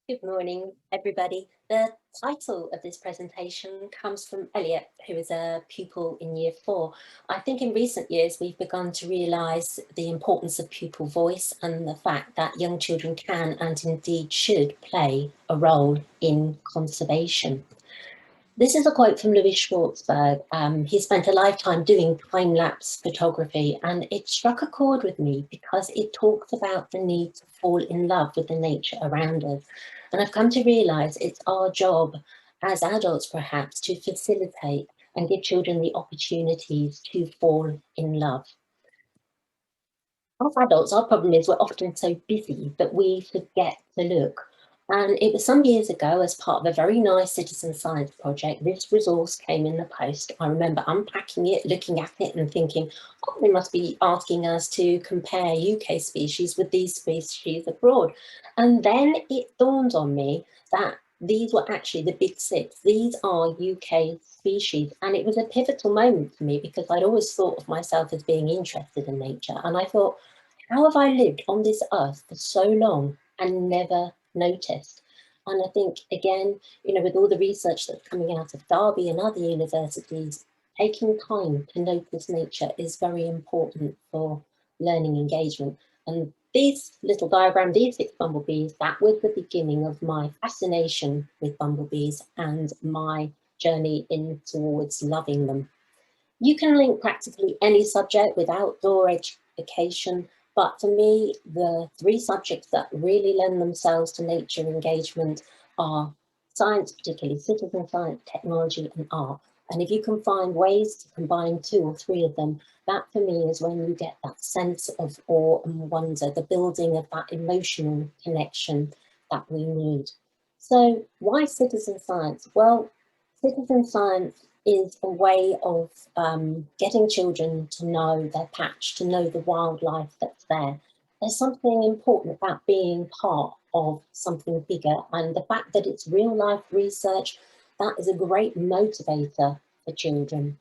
Good morning, everybody. The title of this presentation comes from Elliot, who is a pupil in Year 4. I think in recent years we've begun to realise the importance of pupil voice and the fact that young children can and indeed should play a role in conservation. This is a quote from Louis Schwartzberg. He spent a lifetime doing time-lapse photography, and it struck a chord with me because it talks about the need to fall in love with the nature around us. And I've come to realise it's our job as adults, perhaps, to facilitate and give children the opportunities to fall in love. As adults, our problem is we're often so busy that we forget to look. And it was some years ago, as part of a very nice citizen science project, this resource came in the post. I remember unpacking it, looking at it and thinking, oh, they must be asking us to compare UK species with these species abroad. And then it dawned on me that these were actually the big six. These are UK species. And it was a pivotal moment for me because I'd always thought of myself as being interested in nature. And I thought, how have I lived on this earth for so long and never noticed? And I think, again, with all the research that's coming out of Derby and other universities, taking time to notice nature is very important for learning engagement. And these little diagram, these 6 bumblebees, that was the beginning of my fascination with bumblebees and my journey in towards loving them. You can link practically any subject with outdoor education, but for me, the 3 subjects that really lend themselves to nature engagement are science, particularly citizen science, technology and art. And if you can find ways to combine 2 or 3 of them, that for me is when you get that sense of awe and wonder, the building of that emotional connection that we need. So why citizen science? Well, citizen science is a way of getting children to know their patch, to know the wildlife that's there. There's something important about being part of something bigger, and the fact that it's real life research, that is a great motivator for children.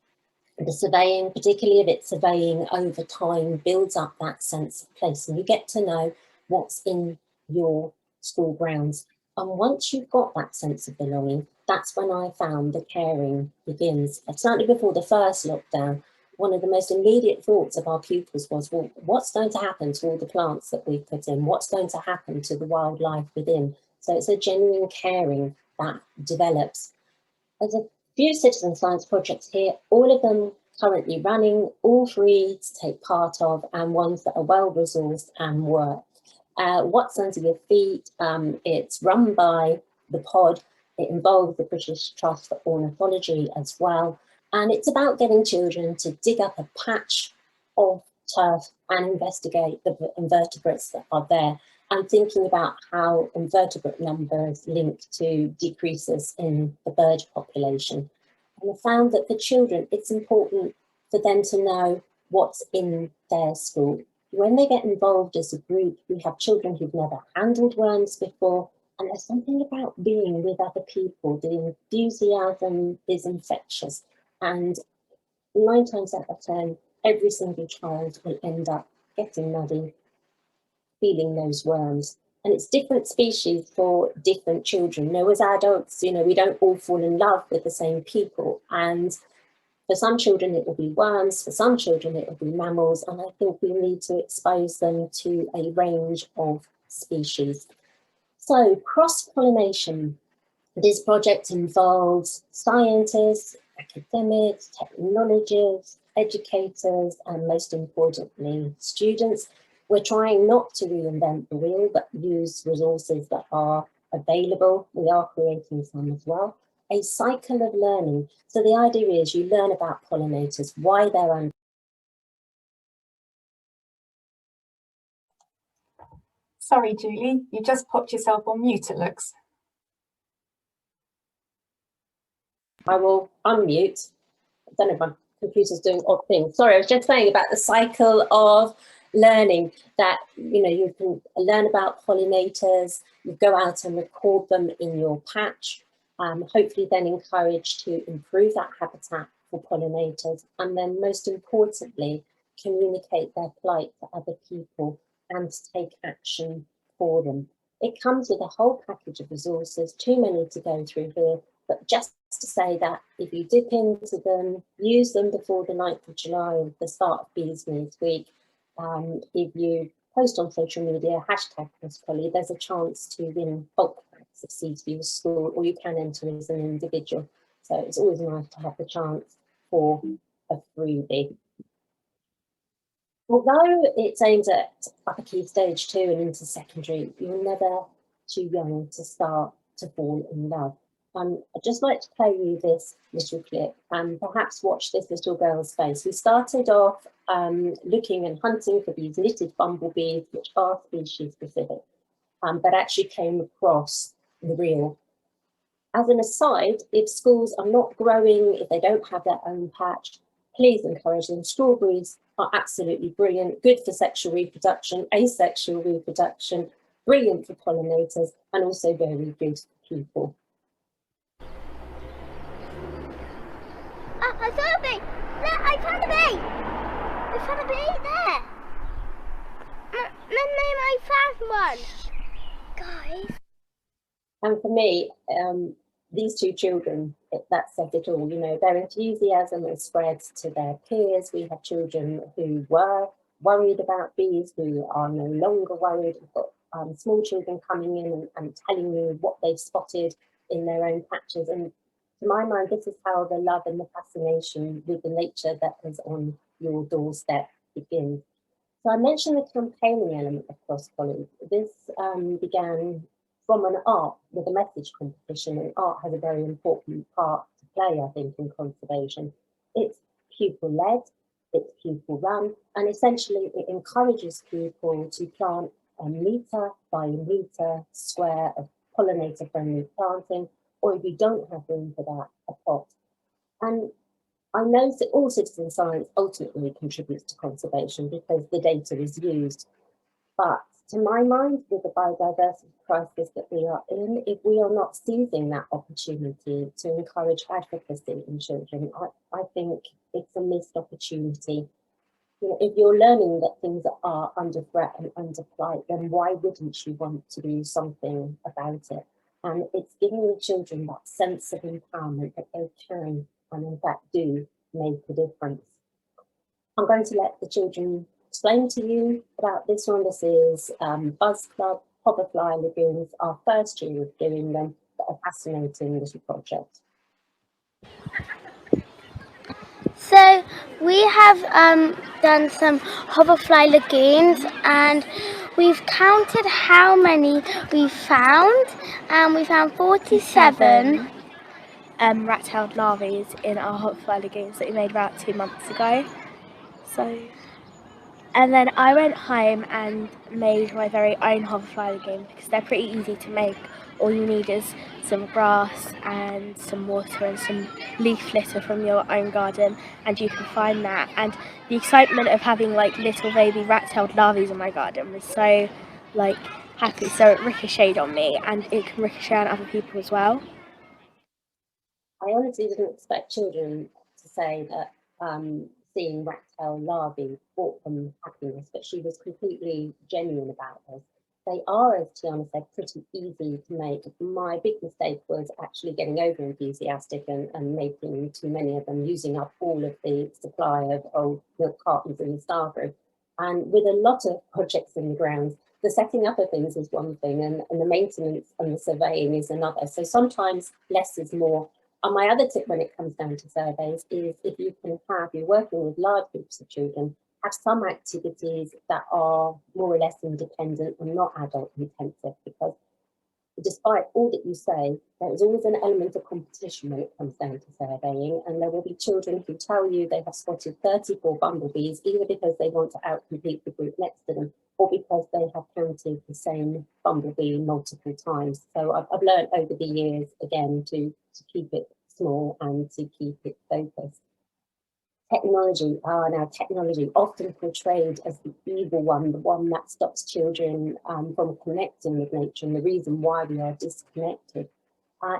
The surveying, particularly if it's surveying over time, builds up that sense of place, and you get to know what's in your school grounds. And once you've got that sense of belonging, that's when I found the caring begins. Certainly before the first lockdown, one of the most immediate thoughts of our pupils was, well, what's going to happen to all the plants that we've put in? What's going to happen to the wildlife within? So it's a genuine caring that develops. There's a few citizen science projects here, all of them currently running, all free to take part of, and ones that are well resourced and work. What's Under Your Feet? It's run by the pod. It involves the British Trust for Ornithology as well. And it's about getting children to dig up a patch of turf and investigate the invertebrates that are there, and thinking about how invertebrate numbers link to decreases in the bird population. And I found that for children, it's important for them to know what's in their school. When they get involved as a group, we have children who've never handled worms before, and there's something about being with other people. The enthusiasm is infectious, and 9 times out of 10, every single child will end up getting muddy, feeling those worms. And it's different species for different children. As adults, we don't all fall in love with the same people. And for some children, it will be worms. For some children, it will be mammals. And I think we need to expose them to a range of species. So cross-pollination. This project involves scientists, academics, technologists, educators, and most importantly, students. We're trying not to reinvent the wheel, but use resources that are available. We are creating some as well. A cycle of learning. So the idea is you learn about pollinators, why they're under. Sorry, Julie, you just popped yourself on mute, it looks. I will unmute. I don't know if my computer's doing odd things. Sorry, I was just saying about the cycle of learning that, you can learn about pollinators, you go out and record them in your patch, hopefully then encourage to improve that habitat for pollinators, and then most importantly, communicate their plight to other people and to take action for them. It comes with a whole package of resources, too many to go through here, but just to say that if you dip into them, use them before the 9th of July, the start of Bees News Week, if you post on social media, hashtag Crosspolly, there's a chance to win bulk packs of seeds for your school, or you can enter as an individual. So it's always nice to have the chance for a freebie. Although it's aimed at upper key stage 2 and into secondary, you're never too young to start to fall in love. I'd just like to play you this little clip and perhaps watch this little girl's face. We started off looking and hunting for these knitted bumblebees, which are species specific, but actually came across the reel. As an aside, if schools are not growing, if they don't have their own patch, please encourage them. Strawberries are absolutely brilliant, good for sexual reproduction, asexual reproduction, brilliant for pollinators, and also very good for people. Oh, I saw a bee! There, I found a bee! I found a bee there! I found one! Guys. And for me, these two children, that says it all, you know, their enthusiasm has spread to their peers. We have children who were worried about bees, who are no longer worried. We've got small children coming in and telling you what they've spotted in their own patches. And to my mind, this is how the love and the fascination with the nature that is on your doorstep begins. So I mentioned the campaigning element of Crosspolly. This began from an art with a message competition, and art has a very important part to play, I think, in conservation. It's pupil-led, it's pupil-run, and essentially it encourages people to plant a metre by a metre square of pollinator-friendly planting, or if you don't have room for that, a pot. And I know that all citizen science ultimately contributes to conservation because the data is used. But to my mind, with the biodiversity crisis that we are in, if we are not seizing that opportunity to encourage advocacy in children, I think it's a missed opportunity. You know, if you're learning that things are under threat and under flight, then why wouldn't you want to do something about it? And it's giving the children that sense of empowerment that they can and in fact do make a difference. I'm going to let the children explain to you about this one. This is Buzz Club, Hoverfly Lagoons, our first year of doing them, but a fascinating little project. So we have done some hoverfly lagoons, and we've counted how many we found, and we found 47 rat-tailed larvae in our hoverfly lagoons that we made about 2 months ago. And then I went home and made my very own hoverfly lagoon because they're pretty easy to make. All you need is some grass and some water and some leaf litter from your own garden, and you can find that. And the excitement of having like little baby rat-tailed larvae in my garden was so like happy. So it ricocheted on me, and it can ricochet on other people as well. I honestly didn't expect children to say that seeing rat-tail larvae brought them happiness, but she was completely genuine about this. They are, as Tiana said, pretty easy to make. My big mistake was actually getting over enthusiastic and making too many of them, using up all of the supply of old milk cartons in the staff room. And with a lot of projects in the grounds, the setting up of things is one thing, and the maintenance and the surveying is another. So sometimes less is more. And my other tip when it comes down to surveys is if you can have, you're working with large groups of children, have some activities that are more or less independent and not adult intensive, because despite all that you say, there is always an element of competition when it comes down to surveying, and there will be children who tell you they have spotted 34 bumblebees, either because they want to outcompete the group next to them, or because they have counted the same bumblebee multiple times. So I've learned over the years, again, to keep it small and to keep it focused. Technology, now technology often portrayed as the evil one, the one that stops children from connecting with nature and the reason why we are disconnected.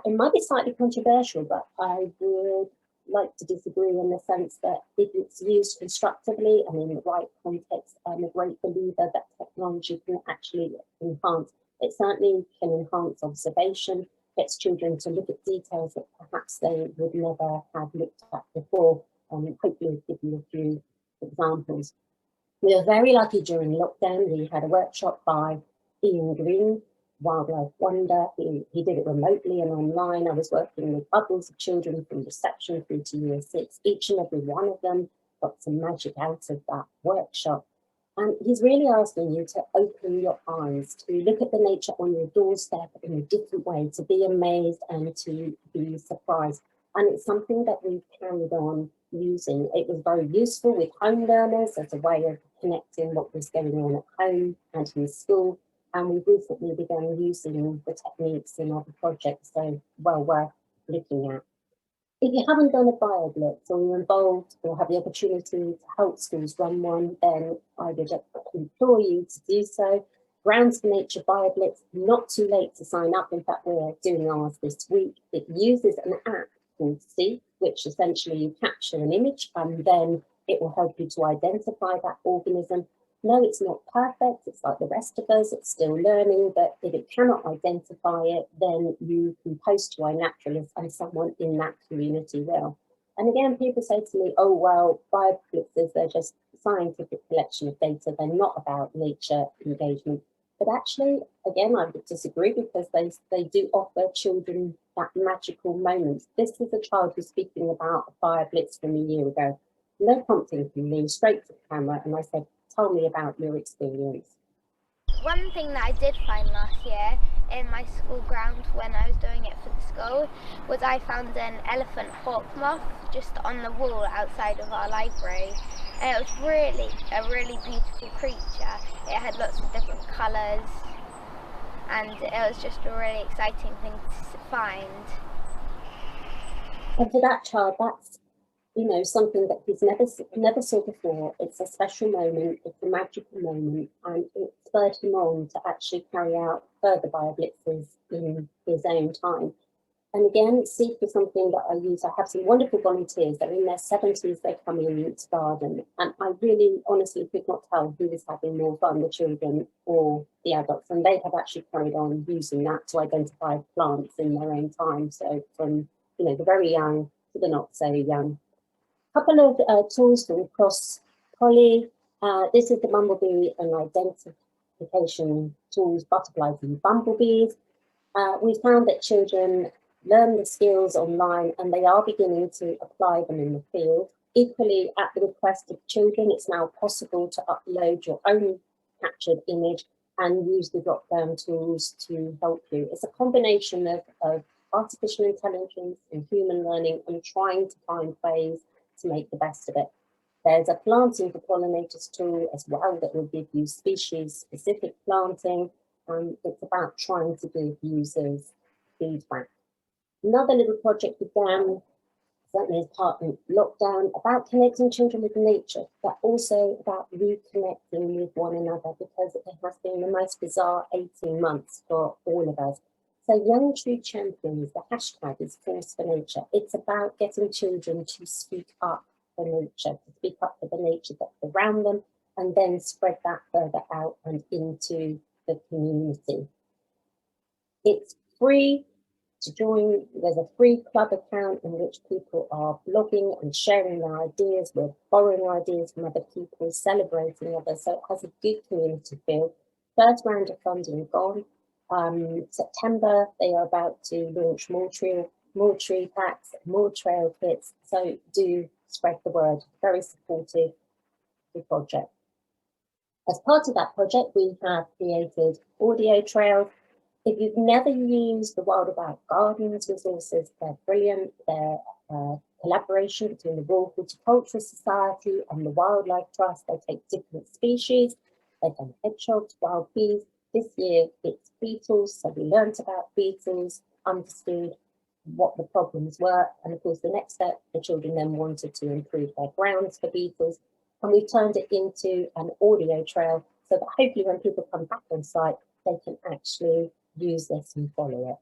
It might be slightly controversial, but I would like to disagree in the sense that if it's used constructively and in the right context, I'm a great believer that technology can actually enhance It certainly can enhance observation, gets children to look at details that perhaps they would never have looked at before. Hopefully I'll give you a few examples. We were very lucky during lockdown. We had a workshop by Ian Green, Wildlife Wonder. He did it remotely and online. I was working with bubbles of children from reception through to year 6. Each and every one of them got some magic out of that workshop. And he's really asking you to open your eyes, to look at the nature on your doorstep in a different way, to be amazed and to be surprised. And it's something that we've carried on using. It was very useful with home learners as a way of connecting what was going on at home and in school. And we've recently begun using the techniques in other projects, so well worth looking at. If you haven't done a Bioblitz or you're involved or have the opportunity to help schools run one, then I would implore you to do so. Grounds for Nature Bioblitz, not too late to sign up. In fact, we're doing ours this week. It uses an app called See, which essentially you capture an image and then it will help you to identify that organism. No, it's not perfect. It's like the rest of us. It's still learning, but if it cannot identify it, then you can post to iNaturalist and someone in that community will. And again, people say to me, oh, well, Bioblitzes, they're just scientific collection of data. They're not about nature engagement. But actually, again, I would disagree because they do offer children that magical moment. This was a child who's speaking about a Bioblitz from a year ago. No prompting from me, straight to the camera, and I said, tell me about your experience. One thing that I did find last year in my school ground when I was doing it for the school was I found an elephant hawk moth just on the wall outside of our library. And it was really a really beautiful creature. It had lots of different colours and it was just a really exciting thing to find. And for that child, that's something that he's never saw before. It's a special moment, it's a magical moment, and it spurred him on to actually carry out further Bioblitzes in his own time. And again, Seek is something that I use. I have some wonderful volunteers. They're in their 70s, they come in to garden, and I really honestly could not tell who was having more fun, the children or the adults, and they have actually carried on using that to identify plants in their own time. So from the very young to the not so young. Couple of tools from Crosspollination. This is the Bumble Bee and identification tools, butterflies and bumblebees. We found that children learn the skills online and they are beginning to apply them in the field. Equally, at the request of children, it's now possible to upload your own captured image and use the drop-down tools to help you. It's a combination of artificial intelligence and human learning and trying to find ways to make the best of it. There's a planting for pollinators tool as well that will give you species-specific planting. It's about trying to give users feedback. Another little project began, certainly as part of lockdown, about connecting children with nature, but also about reconnecting with one another because it has been the most bizarre 18 months for all of us. So Young Tree Champions, the hashtag is Force for Nature. It's about getting children to speak up for nature, to speak up for the nature that's around them, and then spread that further out and into the community. It's free to join. There's a free club account in which people are blogging and sharing their ideas. We're borrowing ideas from other people, celebrating others. So it has a good community feel. First round of funding gone. September, they are about to launch more tree packs, more trail kits. So do spread the word. Very supportive of the project. As part of that project, we have created audio trails. If you've never used the Wild About Gardens resources, they're brilliant. They're collaboration between the Royal Horticultural Society and the Wildlife Trust. They take different species. They've done hedgehogs, wild bees. This year it's beetles, so we learnt about beetles, understood what the problems were, and of course the next step, the children then wanted to improve their grounds for beetles, and we've turned it into an audio trail so that hopefully when people come back on site, they can actually use this and follow it.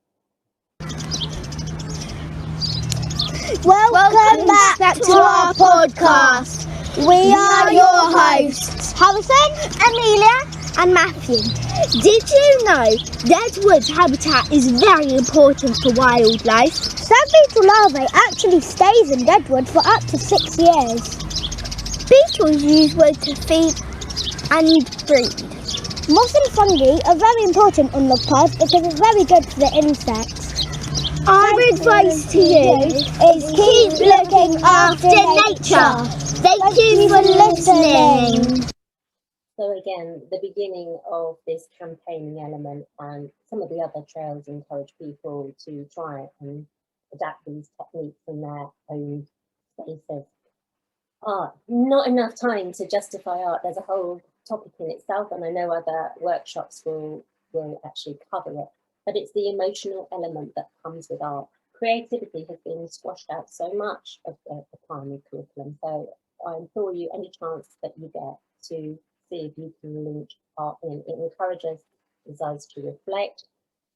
Welcome back to our podcast. We are your hosts, Harrison, Amelia and Matthew. Did you know redwood habitat is very important for wildlife? Some beetle larvae actually stays in redwood for up to 6 years. Beetles use wood to feed and breed. Moss and fungi are very important on log piles because it's very good for the insects. Our advice to you is keep looking after nature. Thank you for listening. So again, the beginning of this campaigning element and some of the other trails encourage people to try and adapt these techniques in their own spaces. Art, not enough time to justify art. There's a whole topic in itself, and I know other workshops will actually cover it. But it's the emotional element that comes with art. Creativity has been squashed out so much of the primary curriculum. So I implore you, any chance that you get, to see if you can link art in. It encourages us to reflect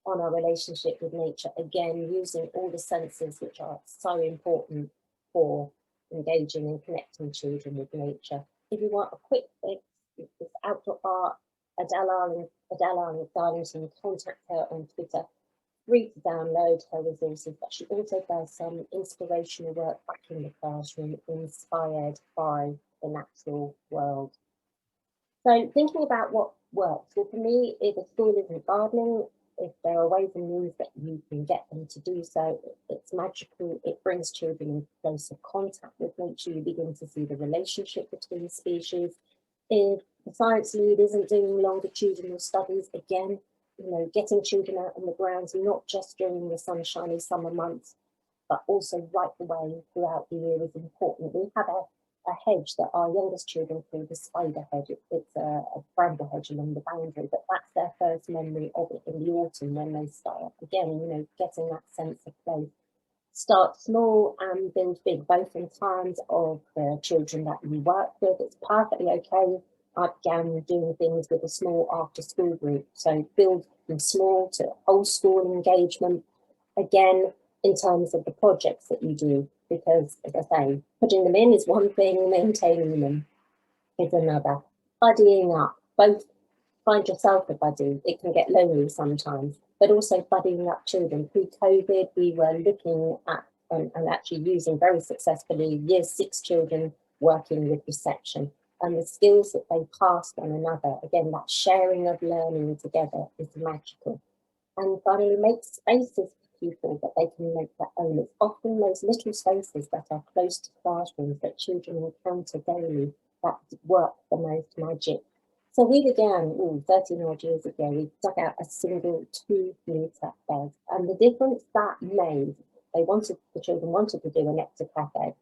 on our relationship with nature, again, using all the senses which are so important for engaging and connecting children with nature. If you want a quick fix, it's outdoor art. Adele Darlington, contact her on Twitter. Free to download her resources, but she also does some inspirational work back in the classroom, inspired by the natural world. So thinking about what works, well, for me, if a school isn't gardening, if there are ways and means that you can get them to do so, it's magical. It brings children in closer contact with nature. You begin to see the relationship between species. If the science lead isn't doing longitudinal studies, again, getting children out on the grounds, not just during the sunshiny summer months, but also right the way throughout the year is important. We have a hedge that our youngest children call the spider hedge. It's a bramble hedge along the boundary, but that's their first memory of it in the autumn when they start. Again, getting that sense of place. Start small and build big, both in terms of the children that you work with. It's perfectly okay. I began doing things with a small after-school group. So build from small to whole school engagement. Again, in terms of the projects that you do, because, as I say, putting them in is one thing, maintaining them is another. Buddying up, both find yourself a buddy. It can get lonely sometimes, but also buddying up children. Pre-COVID, we were looking at and actually using very successfully Year 6 children working with reception, and the skills that they pass one another. Again, that sharing of learning together is magical. And finally, make spaces for people that they can make their own. It's often those little spaces that are close to classrooms that children encounter daily that work the most magic. So we began 13 odd years ago. We dug out a single 2-metre bed, and the difference that made, the children wanted to do an extra cafe.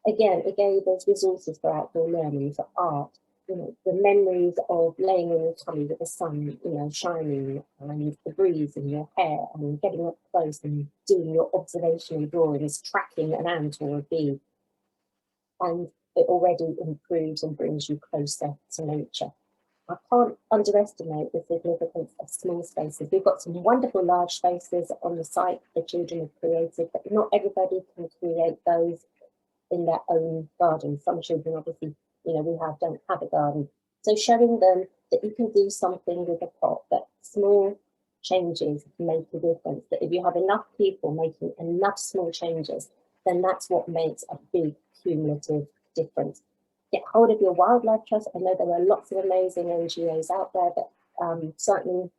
Again, it gave us resources for outdoor learning, for art. The memories of laying in your tummy with the sun, shining, and the breeze in your hair, and getting up close and doing your observational drawings, tracking an ant or a bee. And it already improves and brings you closer to nature. I can't underestimate the significance of small spaces. We've got some wonderful large spaces on the site the children have created, but not everybody can create those in their own garden. Some children, obviously, don't have a garden. So showing them that you can do something with a pot, that small changes make a difference, that if you have enough people making enough small changes, then that's what makes a big cumulative difference. Get hold of your wildlife trust. I know there are lots of amazing NGOs out there, but certainly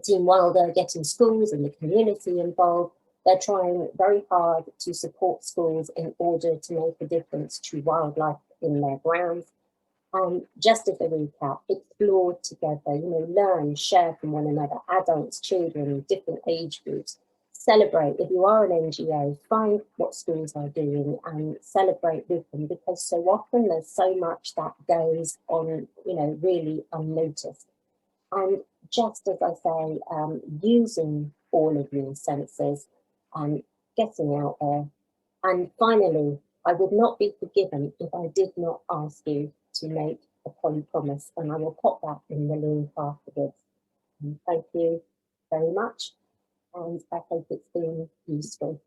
Team Wilder getting schools and the community involved. They're trying very hard to support schools in order to make a difference to wildlife in their grounds. Just as a recap, explore together, learn, share from one another, adults, children, different age groups. Celebrate. If you are an NGO, find what schools are doing and celebrate with them, because so often there's so much that goes on, really unnoticed. And just as I say, using all of your senses and getting out there. And finally, I would not be forgiven if I did not ask you to make a poly promise, and I will pop that in the link afterwards. And thank you very much, and I hope it's been useful.